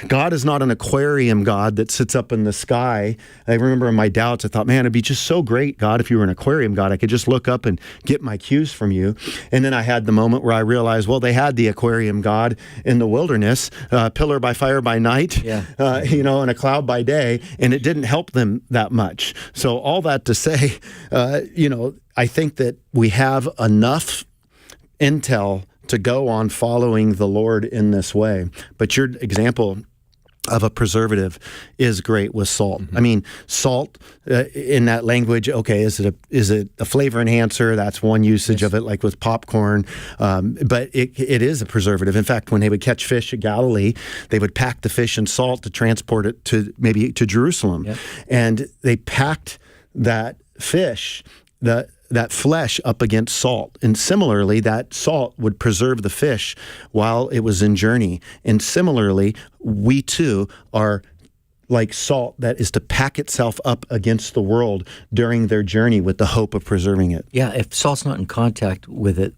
God is not an aquarium God that sits up in the sky. I remember in my doubts, I thought, man, it'd be just so great, God, if you were an aquarium God. I could just look up and get my cues from you. And then I had the moment where I realized, well, they had the aquarium God in the wilderness, pillar by fire by night, and a cloud by day, and it didn't help them that much. So all that to say, I think that we have enough intel to go on following the Lord in this way. But your example of a preservative is great with salt. I mean, salt in that language, okay, is it a flavor enhancer? That's one usage of it, like with popcorn. But it is a preservative. In fact, when they would catch fish at Galilee, they would pack the fish in salt to transport it to Jerusalem. Yep. And they packed that fish, that flesh up against salt. And similarly, that salt would preserve the fish while it was in journey. And similarly, we too are like salt that is to pack itself up against the world during their journey with the hope of preserving it. Yeah, if salt's not in contact with it,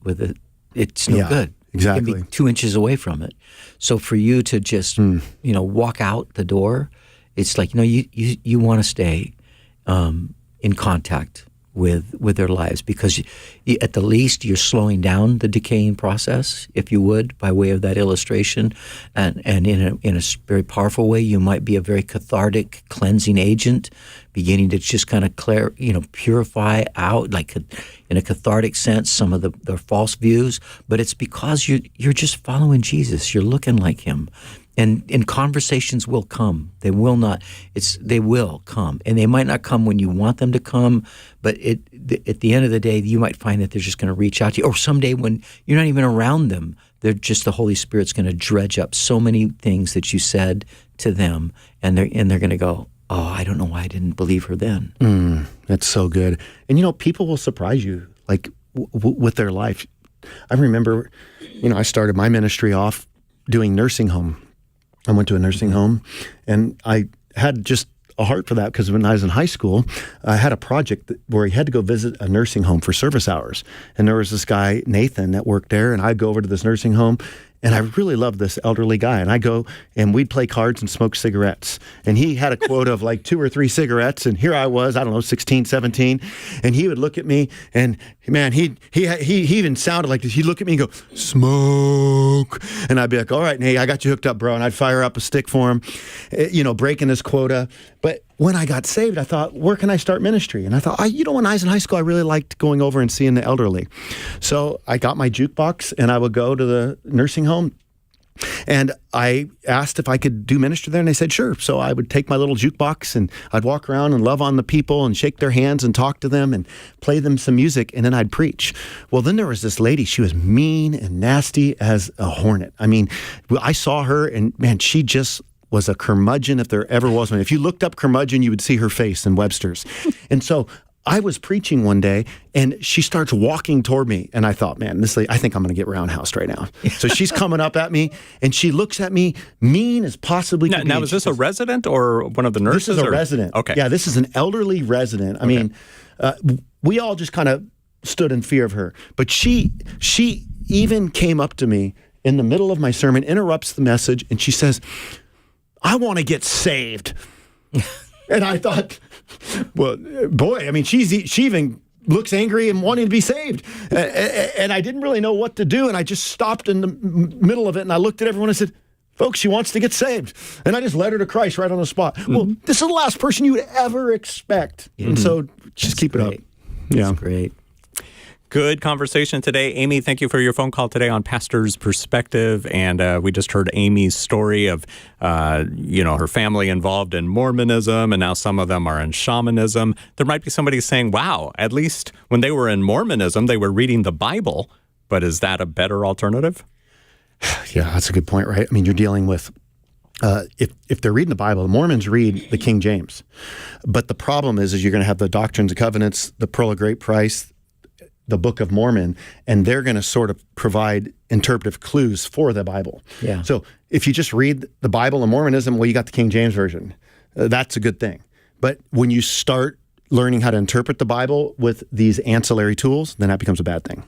it's no good. Exactly. It can be 2 inches away from it. So for you to just, walk out the door, it's like, you want to stay in contact with their lives, because at the least you're slowing down the decaying process, if you would, by way of that illustration, and in a very powerful way, you might be a very cathartic cleansing agent, beginning to just kind of purify out, like in a cathartic sense, some of the false views. But it's because you're just following Jesus. You're looking like him. And conversations will come. They will not. They will come, and they might not come when you want them to come. But at the end of the day, you might find that they're just going to reach out to you. Or someday when you're not even around them, the Holy Spirit's going to dredge up so many things that you said to them, and they're going to go, oh, I don't know why I didn't believe her then. That's so good. And people will surprise you, like with their life. I remember, I started my ministry off doing nursing home. I went to a nursing home, and I had just a heart for that because when I was in high school, I had a project where he had to go visit a nursing home for service hours. And there was this guy, Nathan, that worked there, and I'd go over to this nursing home, And I really loved this elderly guy. And I go and we'd play cards and smoke cigarettes. And he had a quota of like 2 or 3 cigarettes. And here I was, I don't know, 16, 17. And he would look at me and man, he even sounded like this. He'd look at me and go, smoke. And I'd be like, all right, hey, I got you hooked up, bro. And I'd fire up a stick for him, breaking his quota. But when I got saved, I thought, where can I start ministry? And I thought, when I was in high school, I really liked going over and seeing the elderly. So I got my jukebox and I would go to the nursing home. And I asked if I could do ministry there, and they said, sure. So I would take my little jukebox and I'd walk around and love on the people and shake their hands and talk to them and play them some music, and then I'd preach. Well, then there was this lady. She was mean and nasty as a hornet. I mean, I saw her, and man, she just was a curmudgeon if there ever was one. If you looked up curmudgeon, you would see her face in Webster's. And so I was preaching one day, and she starts walking toward me, and I thought, man, this lady, I think I'm going to get roundhoused right now. So she's coming up at me, and she looks at me mean as possibly could be. Now, is this a resident or one of the nurses? This is a resident. Okay. Yeah, this is an elderly resident. I mean, we all just kind of stood in fear of her. But she even came up to me in the middle of my sermon, interrupts the message, and she says, I want to get saved. And I thought, well, boy, I mean, she even looks angry and wanting to be saved. And I didn't really know what to do. And I just stopped in the middle of it. And I looked at everyone and said, folks, she wants to get saved. And I just led her to Christ right on the spot. Mm-hmm. Well, this is the last person you would ever expect. Mm-hmm. And so just keep it up. Yeah. That's great. Good conversation today. Amy, thank you for your phone call today on Pastor's Perspective. And we just heard Amy's story of, her family involved in Mormonism, and now some of them are in shamanism. There might be somebody saying, wow, at least when they were in Mormonism, they were reading the Bible. But is that a better alternative? Yeah, that's a good point, right? I mean, you're dealing with, if they're reading the Bible, the Mormons read the King James. But the problem is you're going to have the Doctrines and Covenants, the Pearl of Great Price, the Book of Mormon, and they're going to sort of provide interpretive clues for the Bible. Yeah. So if you just read the Bible and Mormonism, well, you got the King James Version. That's a good thing. But when you start learning how to interpret the Bible with these ancillary tools, then that becomes a bad thing.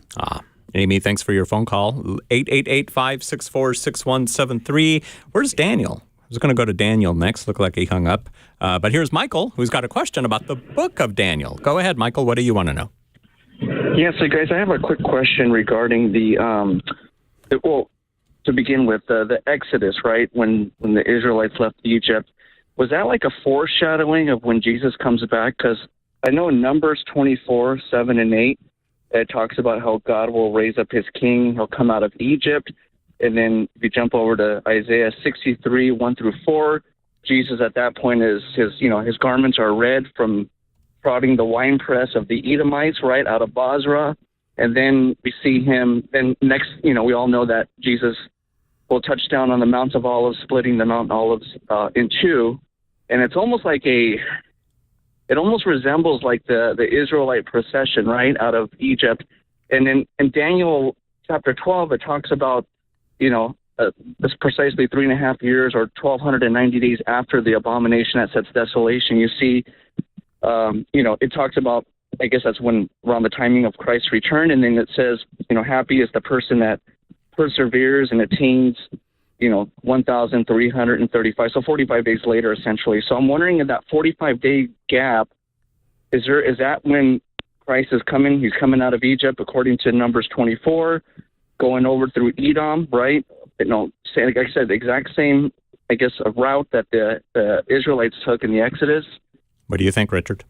Amy, thanks for your phone call. 888-564-6173. Where's Daniel? I was going to go to Daniel next. Looked like he hung up. But here's Michael, who's got a question about the book of Daniel. Go ahead, Michael. What do you want to know? Yeah, so guys, I have a quick question regarding to begin with, the Exodus, right? When the Israelites left Egypt, was that like a foreshadowing of when Jesus comes back? Because I know in Numbers 24, 7 and 8, it talks about how God will raise up his king. He'll come out of Egypt. And then if you jump over to Isaiah 63, 1 through 4, Jesus at that point his garments are red from prodding the winepress of the Edomites, right, out of Basra. And then we see him, then next, we all know that Jesus will touch down on the Mount of Olives, splitting the Mount Olives in two. And it's almost like it almost resembles like the Israelite procession, right, out of Egypt. And then in Daniel chapter 12, it talks about, this precisely 3.5 years or 1,290 days after the abomination that sets desolation. You see, it talks about, I guess that's when around the timing of Christ's return. And then it says, happy is the person that perseveres and attains, 1,335. So 45 days later, essentially. So I'm wondering, in that 45-day gap, is that when Christ is coming? He's coming out of Egypt, according to Numbers 24, going over through Edom, right? Like I said, the exact same, I guess, a route that the Israelites took in the Exodus. What do you think, Richard?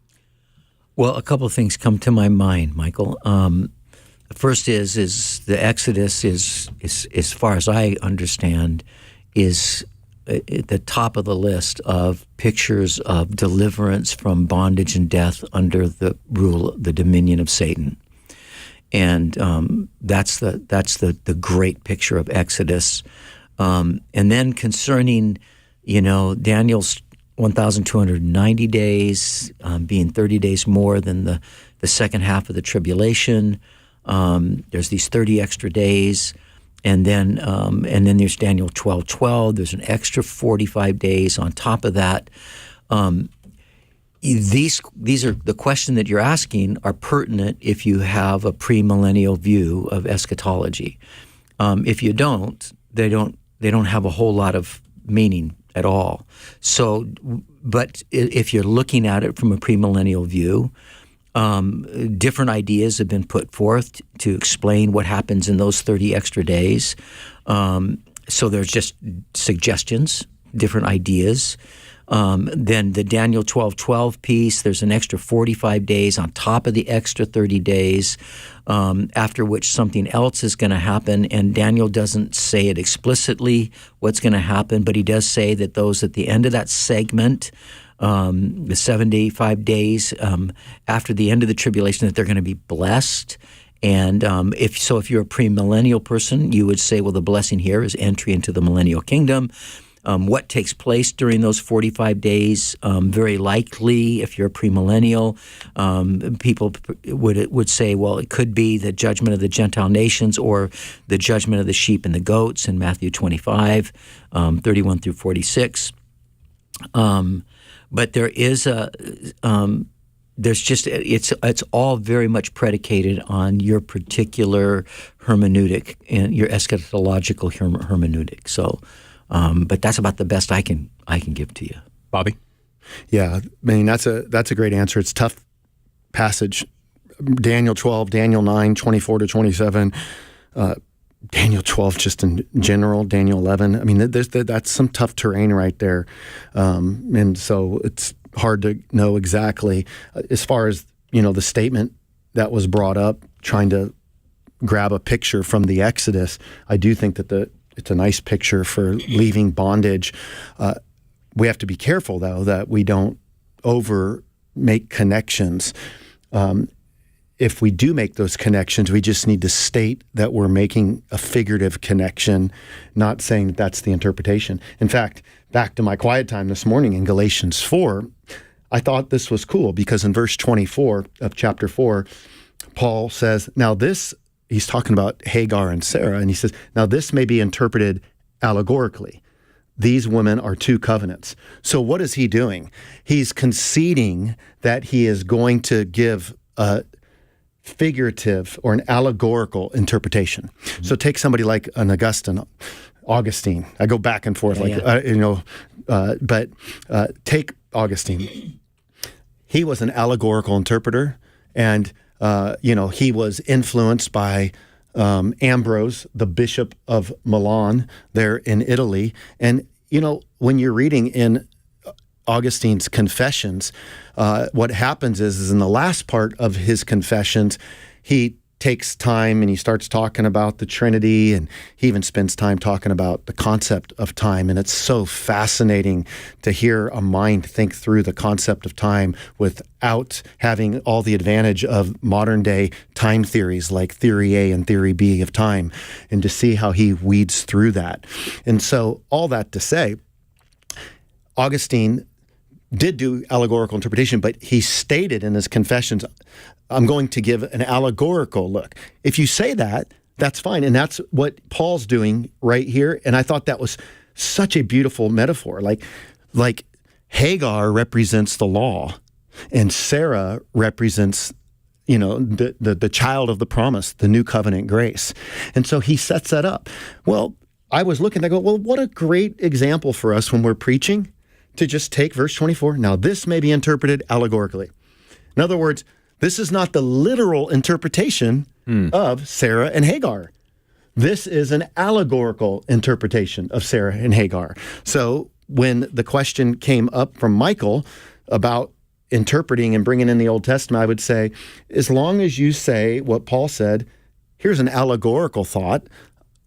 Well, a couple of things come to my mind, Michael. The first is the Exodus is, as far as I understand, is at the top of the list of pictures of deliverance from bondage and death under the dominion of Satan. And that's the great picture of Exodus. And then concerning, Daniel's 1,290 days, being 30 days more than the second half of the tribulation. There's these 30 extra days, and then there's Daniel 12:12. There's an extra 45 days on top of that. These are the question that you're asking are pertinent if you have a premillennial view of eschatology. If you don't, they don't have a whole lot of meaning at all. So, but if you're looking at it from a premillennial view, different ideas have been put forth to explain what happens in those 30 extra days. So there's just suggestions, different ideas. Then the Daniel 12:12 piece, there's an extra 45 days on top of the extra 30 days, after which something else is going to happen. And Daniel doesn't say it explicitly what's going to happen, but he does say that those at the end of that segment, the 75 days after the end of the tribulation, that they're going to be blessed. And if you're a premillennial person, you would say, well, the blessing here is entry into the millennial kingdom. What takes place during those 45 days? Very likely, if you're a premillennial, people would say, well, it could be the judgment of the Gentile nations or the judgment of the sheep and the goats in Matthew 25, 31 through 46. But there is it's all very much predicated on your particular hermeneutic and your eschatological hermeneutic. So, but that's about the best I can give to you, Bobby. Yeah, I mean that's a great answer. It's a tough passage. Daniel 12, Daniel 9, 24 to 27. Daniel 12 just in general, Daniel 11. I mean, that's some tough terrain right there. And so it's hard to know exactly. As far as, the statement that was brought up, trying to grab a picture from the Exodus, I do think that it's a nice picture for leaving bondage. We have to be careful, though, that we don't over make connections. If we do make those connections, we just need to state that we're making a figurative connection, not saying that that's the interpretation. In fact, back to my quiet time this morning in Galatians 4, I thought this was cool because in verse 24 of chapter 4, Paul says, now this, he's talking about Hagar and Sarah, and he says, now this may be interpreted allegorically. These women are two covenants. So what is he doing? He's conceding that he is going to give a figurative or an allegorical interpretation. Mm-hmm. So take somebody like an Augustine. I go back and forth, but take Augustine. He was an allegorical interpreter, and he was influenced by Ambrose, the Bishop of Milan, there in Italy. And when you're reading in Augustine's Confessions, what happens is in the last part of his Confessions, he takes time and he starts talking about the Trinity, and he even spends time talking about the concept of time. And it's so fascinating to hear a mind think through the concept of time without having all the advantage of modern day time theories like theory A and theory B of time, and to see how he weeds through that. And so all that to say, Augustine did do allegorical interpretation, but he stated in his Confessions, I'm going to give an allegorical look. If you say that, that's fine. And that's what Paul's doing right here. And I thought that was such a beautiful metaphor. Like Hagar represents the law, and Sarah represents, the child of the promise, the new covenant grace. And so he sets that up. Well, I was looking, I go, well, what a great example for us when we're preaching to just take verse 24. Now, this may be interpreted allegorically. In other words, this is not the literal interpretation of Sarah and Hagar. This is an allegorical interpretation of Sarah and Hagar. So when the question came up from Michael about interpreting and bringing in the Old Testament, I would say, as long as you say what Paul said, here's an allegorical thought,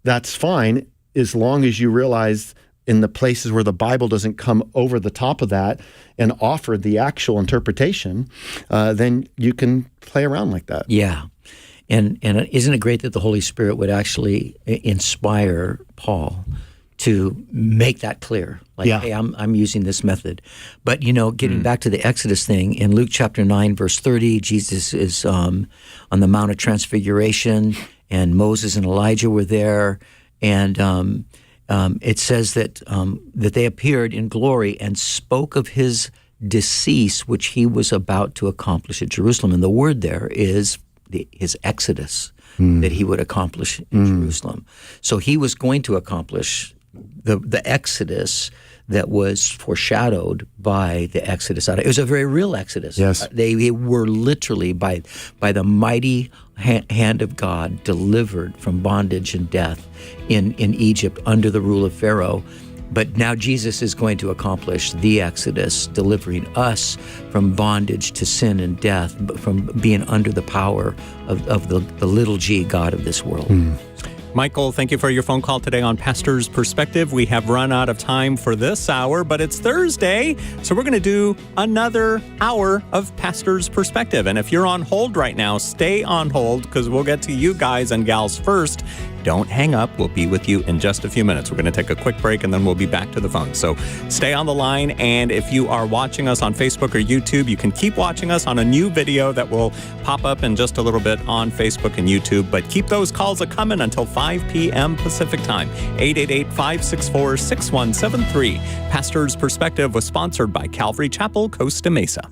that's fine, as long as you realize in the places where the Bible doesn't come over the top of that and offer the actual interpretation, then you can play around like that. Yeah. And isn't it great that the Holy Spirit would actually inspire Paul to make that clear? Hey, I'm using this method. But, getting back to the Exodus thing, in Luke chapter 9, verse 30, Jesus is on the Mount of Transfiguration, and Moses and Elijah were there, and it says that they appeared in glory and spoke of his decease, which he was about to accomplish at Jerusalem. And the word there is his exodus. that he would accomplish in Jerusalem. So he was going to accomplish the Exodus that was foreshadowed by the Exodus. It was a very real Exodus. Yes. They were literally, by the mighty hand of God, delivered from bondage and death in Egypt under the rule of Pharaoh. But now Jesus is going to accomplish the Exodus, delivering us from bondage to sin and death, from being under the power of the little g God of this world. Michael, thank you for your phone call today on Pastor's Perspective. We have run out of time for this hour, but it's Thursday, so we're going to do another hour of Pastor's Perspective. And if you're on hold right now, stay on hold because we'll get to you guys and gals first. Don't hang up. We'll be with you in just a few minutes. We're going to take a quick break and then we'll be back to the phone. So stay on the line. And if you are watching us on Facebook or YouTube, you can keep watching us on a new video that will pop up in just a little bit on Facebook and YouTube. But keep those calls a-coming until 5 p.m. Pacific Time. 888-564-6173. Pastor's Perspective was sponsored by Calvary Chapel, Costa Mesa.